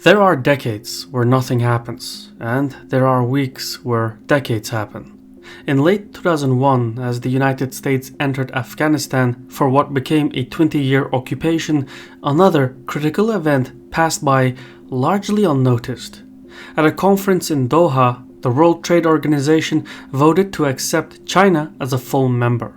There are decades where nothing happens, and there are weeks where decades happen. In late 2001, as the United States entered Afghanistan for what became a 20-year occupation, another critical event passed by largely unnoticed. At a conference in Doha, the World Trade Organization voted to accept China as a full member.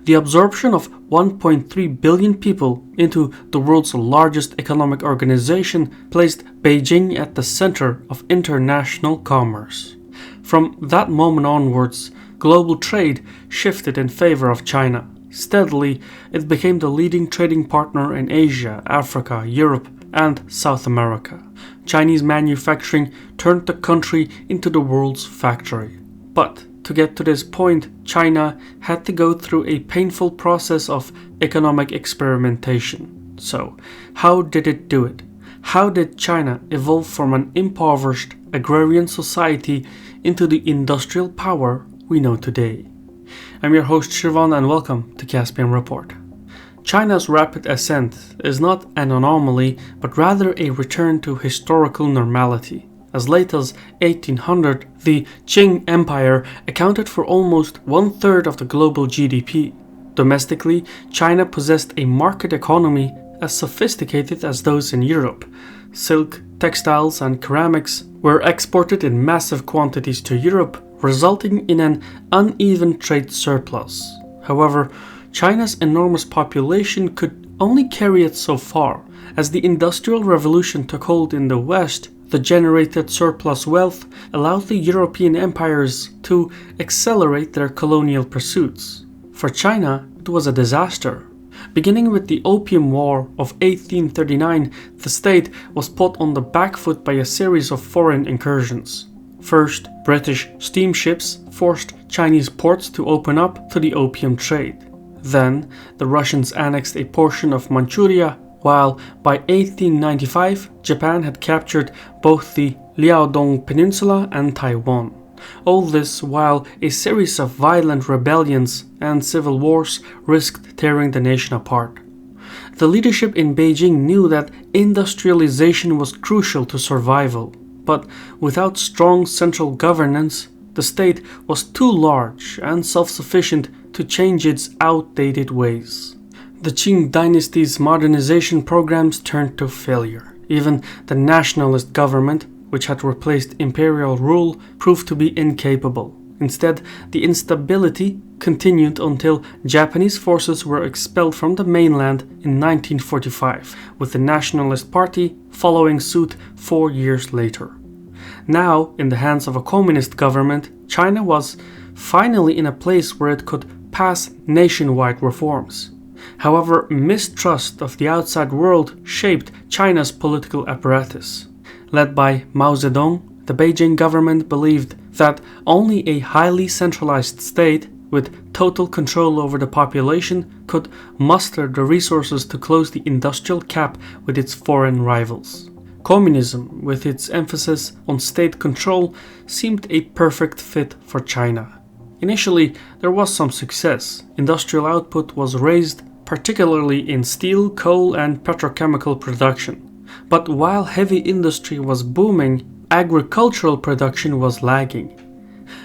The absorption of 1.3 billion people into the world's largest economic organization placed Beijing at the center of international commerce. From that moment onwards, global trade shifted in favor of China. Steadily, it became the leading trading partner in Asia, Africa, Europe, and South America. Chinese manufacturing turned the country into the world's factory. But to get to this point, China had to go through a painful process of economic experimentation. So, how did it do it? How did China evolve from an impoverished agrarian society into the industrial power we know today? I'm your host Shirvan and welcome to Caspian Report. China's rapid ascent is not an anomaly, but rather a return to historical normality. As late as 1800, the Qing Empire accounted for almost one-third of the global GDP. Domestically, China possessed a market economy as sophisticated as those in Europe. Silk, textiles, and ceramics were exported in massive quantities to Europe, resulting in an uneven trade surplus. However, China's enormous population could only carry it so far. As the Industrial Revolution took hold in the West, the generated surplus wealth allowed the European empires to accelerate their colonial pursuits. For China, it was a disaster. Beginning with the Opium War of 1839, the state was put on the back foot by a series of foreign incursions. First, British steamships forced Chinese ports to open up to the opium trade. Then, the Russians annexed a portion of Manchuria, while by 1895, Japan had captured both the Liaodong Peninsula and Taiwan. All this while a series of violent rebellions and civil wars risked tearing the nation apart. The leadership in Beijing knew that industrialization was crucial to survival, but without strong central governance, the state was too large and self-sufficient to change its outdated ways. The Qing dynasty's modernization programs turned to failure. Even the nationalist government, which had replaced imperial rule, proved to be incapable. Instead, the instability continued until Japanese forces were expelled from the mainland in 1945, with the Nationalist Party following suit 4 years later. Now, in the hands of a communist government, China was finally in a place where it could pass nationwide reforms. However, mistrust of the outside world shaped China's political apparatus. Led by Mao Zedong, the Beijing government believed that only a highly centralized state with total control over the population could muster the resources to close the industrial gap with its foreign rivals. Communism, with its emphasis on state control, seemed a perfect fit for China. Initially, there was some success. Industrial output was raised, particularly in steel, coal, and petrochemical production. But while heavy industry was booming, agricultural production was lagging.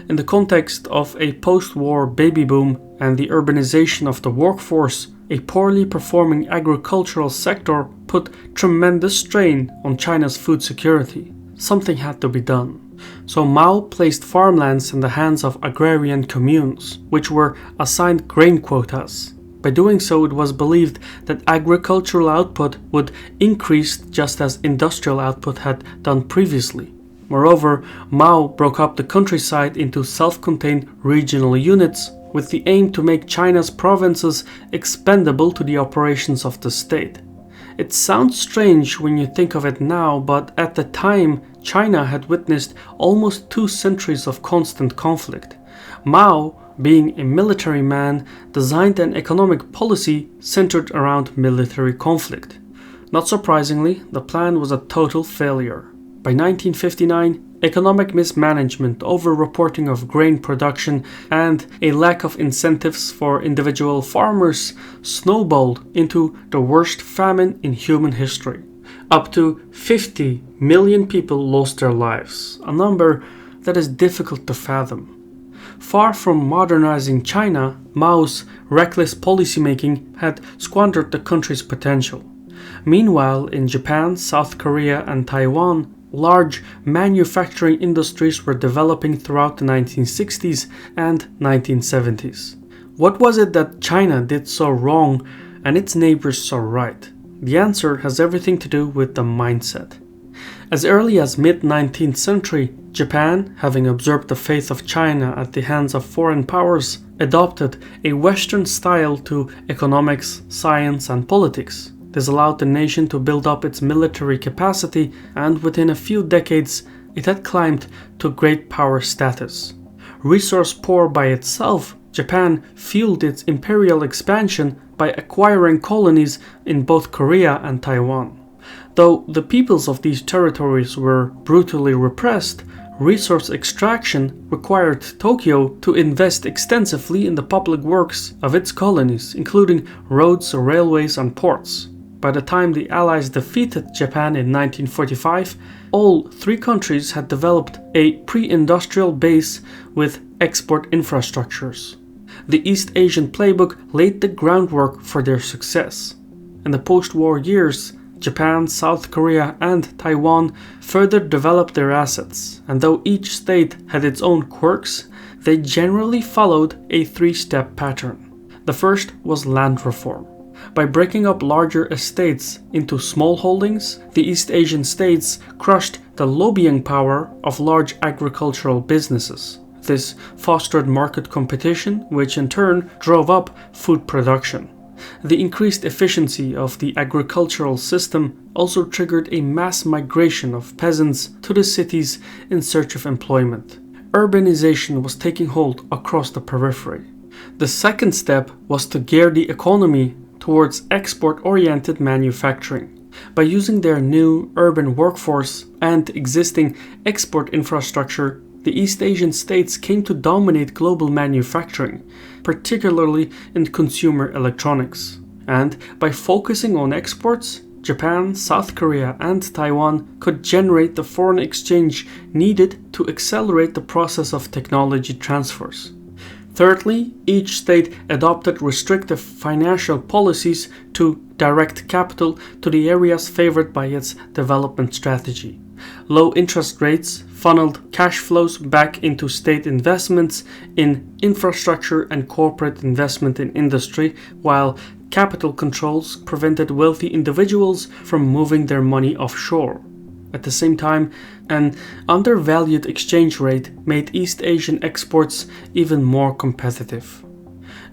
In the context of a post-war baby boom and the urbanization of the workforce, a poorly performing agricultural sector put tremendous strain on China's food security. Something had to be done. So Mao placed farmlands in the hands of agrarian communes, which were assigned grain quotas. By doing so, it was believed that agricultural output would increase just as industrial output had done previously. Moreover, Mao broke up the countryside into self-contained regional units with the aim to make China's provinces expendable to the operations of the state. It sounds strange when you think of it now, but at the time, China had witnessed almost 2 centuries of constant conflict. Mao, being a military man, designed an economic policy centered around military conflict. Not surprisingly, the plan was a total failure. By 1959, economic mismanagement, over-reporting of grain production, and a lack of incentives for individual farmers snowballed into the worst famine in human history. Up to 50 million people lost their lives, a number that is difficult to fathom. Far from modernizing China, Mao's reckless policymaking had squandered the country's potential. Meanwhile, in Japan, South Korea, and Taiwan, large manufacturing industries were developing throughout the 1960s and 1970s. What was it that China did so wrong and its neighbors so right? The answer has everything to do with the mindset. As early as mid-19th century, Japan, having observed the fate of China at the hands of foreign powers, adopted a Western style to economics, science, and politics. This allowed the nation to build up its military capacity, and within a few decades, it had climbed to great power status. Resource poor by itself, Japan fueled its imperial expansion by acquiring colonies in both Korea and Taiwan. Though the peoples of these territories were brutally repressed, resource extraction required Tokyo to invest extensively in the public works of its colonies, including roads, railways, and ports. By the time the Allies defeated Japan in 1945, all three countries had developed a pre-industrial base with export infrastructures. The East Asian playbook laid the groundwork for their success. In the post-war years, Japan, South Korea, and Taiwan further developed their assets, and though each state had its own quirks, they generally followed a three-step pattern. The first was land reform. By breaking up larger estates into small holdings, the East Asian states crushed the lobbying power of large agricultural businesses. This fostered market competition, which in turn drove up food production. The increased efficiency of the agricultural system also triggered a mass migration of peasants to the cities in search of employment. Urbanization was taking hold across the periphery. The second step was to gear the economy towards export-oriented manufacturing. By using their new urban workforce and existing export infrastructure, the East Asian states came to dominate global manufacturing, particularly in consumer electronics. And by focusing on exports, Japan, South Korea, and Taiwan could generate the foreign exchange needed to accelerate the process of technology transfers. Thirdly, each state adopted restrictive financial policies to direct capital to the areas favored by its development strategy. Low interest rates funneled cash flows back into state investments in infrastructure and corporate investment in industry, while capital controls prevented wealthy individuals from moving their money offshore. At the same time, an undervalued exchange rate made East Asian exports even more competitive.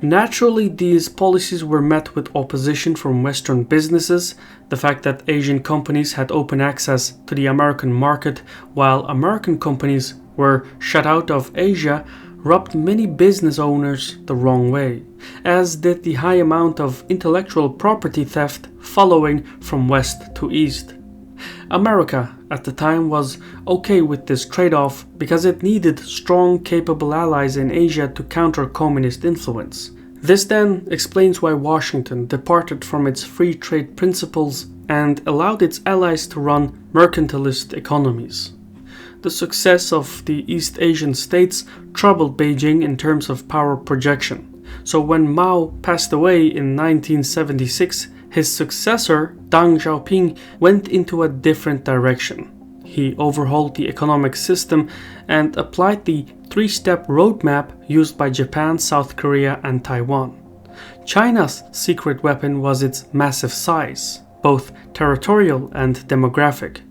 Naturally, these policies were met with opposition from Western businesses. The fact that Asian companies had open access to the American market while American companies were shut out of Asia rubbed many business owners the wrong way, as did the high amount of intellectual property theft following from west to east. America at the time was okay with this trade-off because it needed strong, capable allies in Asia to counter communist influence. This then explains why Washington departed from its free trade principles and allowed its allies to run mercantilist economies. The success of the East Asian states troubled Beijing in terms of power projection. So when Mao passed away in 1976, his successor, Deng Xiaoping, went into a different direction. He overhauled the economic system and applied the three-step roadmap used by Japan, South Korea, and Taiwan. China's secret weapon was its massive size, both territorial and demographic.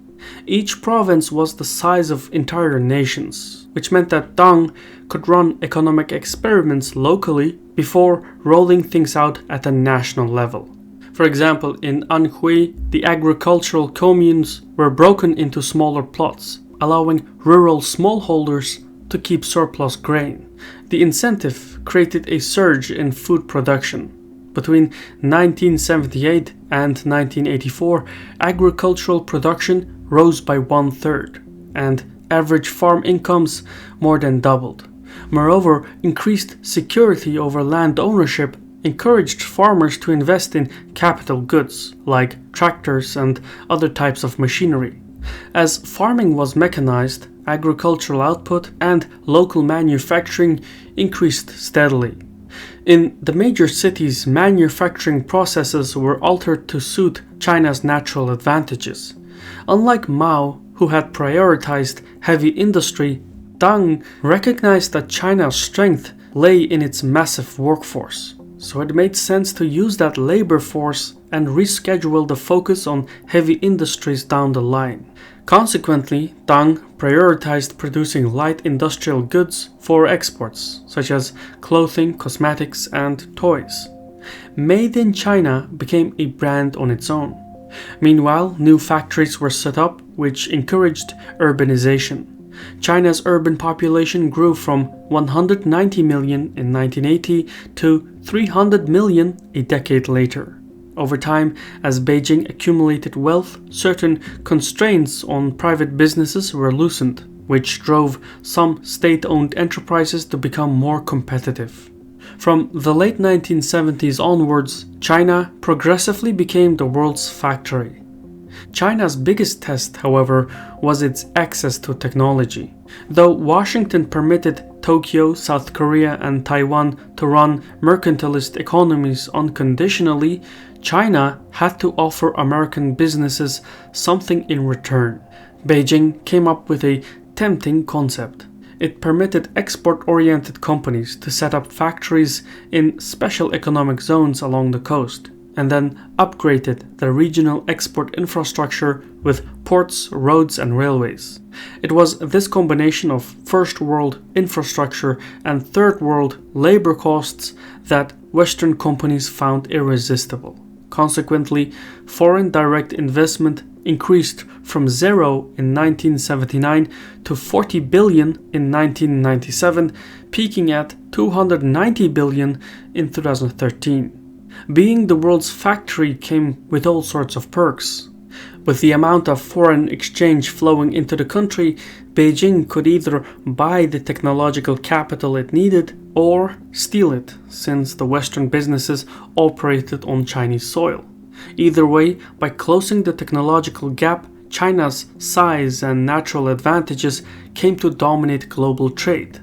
Each province was the size of entire nations, which meant that Deng could run economic experiments locally before rolling things out at a national level. For example, in Anhui, the agricultural communes were broken into smaller plots, allowing rural smallholders to keep surplus grain. The incentive created a surge in food production. Between 1978 and 1984, agricultural production rose by 1/3, and average farm incomes more than doubled. Moreover, increased security over land ownership encouraged farmers to invest in capital goods like tractors and other types of machinery. As farming was mechanized, agricultural output and local manufacturing increased steadily. In the major cities, manufacturing processes were altered to suit China's natural advantages. Unlike Mao, who had prioritized heavy industry, Deng recognized that China's strength lay in its massive workforce. So it made sense to use that labor force and reschedule the focus on heavy industries down the line. Consequently, Deng prioritized producing light industrial goods for exports, such as clothing, cosmetics, and toys. Made in China became a brand on its own. Meanwhile, new factories were set up, which encouraged urbanization. China's urban population grew from 190 million in 1980 to 300 million a decade later. Over time, as Beijing accumulated wealth, certain constraints on private businesses were loosened, which drove some state-owned enterprises to become more competitive. From the late 1970s onwards, China progressively became the world's factory. China's biggest test, however, was its access to technology. Though Washington permitted Tokyo, South Korea, and Taiwan to run mercantilist economies unconditionally, China had to offer American businesses something in return. Beijing came up with a tempting concept. It permitted export-oriented companies to set up factories in special economic zones along the coast, and then upgraded the regional export infrastructure with ports, roads, and railways. It was this combination of first-world infrastructure and third-world labor costs that Western companies found irresistible. Consequently, foreign direct investment increased from zero in 1979 to 40 billion in 1997, peaking at 290 billion in 2013. Being the world's factory came with all sorts of perks. With the amount of foreign exchange flowing into the country, Beijing could either buy the technological capital it needed or steal it, since the Western businesses operated on Chinese soil. Either way, by closing the technological gap, China's size and natural advantages came to dominate global trade.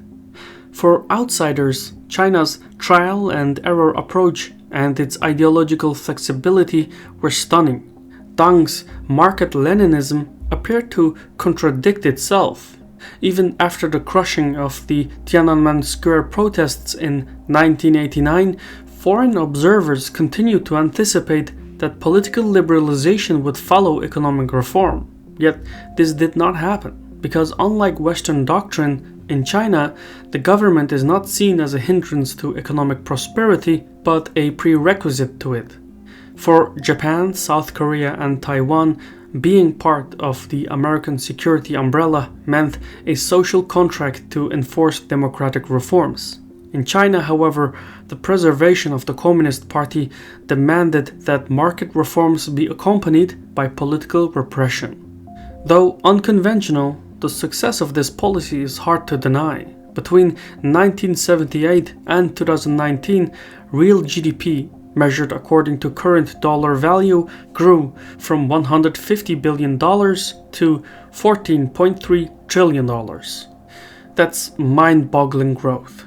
For outsiders, China's trial and error approach and its ideological flexibility were stunning. Deng's market Leninism appeared to contradict itself. Even after the crushing of the Tiananmen Square protests in 1989, foreign observers continued to anticipate that political liberalization would follow economic reform. Yet this did not happen, because unlike Western doctrine, in China, the government is not seen as a hindrance to economic prosperity, but a prerequisite to it. For Japan, South Korea, and Taiwan, being part of the American security umbrella meant a social contract to enforce democratic reforms. In China, however, the preservation of the Communist Party demanded that market reforms be accompanied by political repression. Though unconventional, the success of this policy is hard to deny. Between 1978 and 2019, real GDP, measured according to current dollar value, grew from $150 billion to $14.3 trillion. That's mind-boggling growth.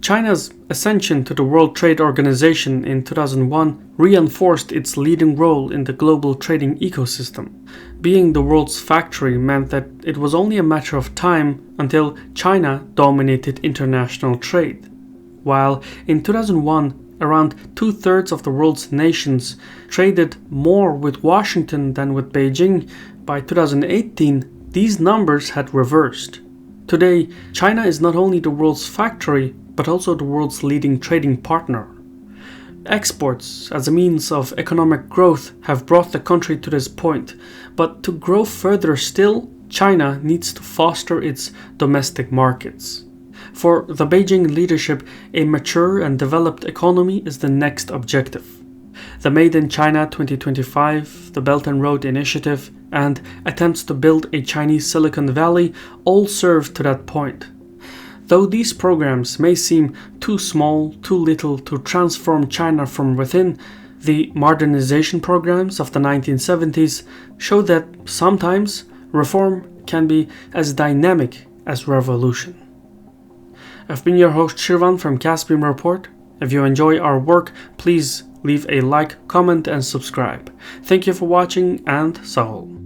China's ascension to the World Trade Organization in 2001 reinforced its leading role in the global trading ecosystem. Being the world's factory meant that it was only a matter of time until China dominated international trade. While in 2001, around 2/3 of the world's nations traded more with Washington than with Beijing, by 2018, these numbers had reversed. Today, China is not only the world's factory, but also the world's leading trading partner. Exports, as a means of economic growth, have brought the country to this point, but to grow further still, China needs to foster its domestic markets. For the Beijing leadership, a mature and developed economy is the next objective. The Made in China 2025, the Belt and Road Initiative, and attempts to build a Chinese Silicon Valley all serve to that point. Though these programs may seem too small, too little to transform China from within, the modernization programs of the 1970s show that sometimes reform can be as dynamic as revolution. I've been your host Shirvan from Caspian Report. If you enjoy our work, please leave a like, comment and subscribe. Thank you for watching, and Sahol.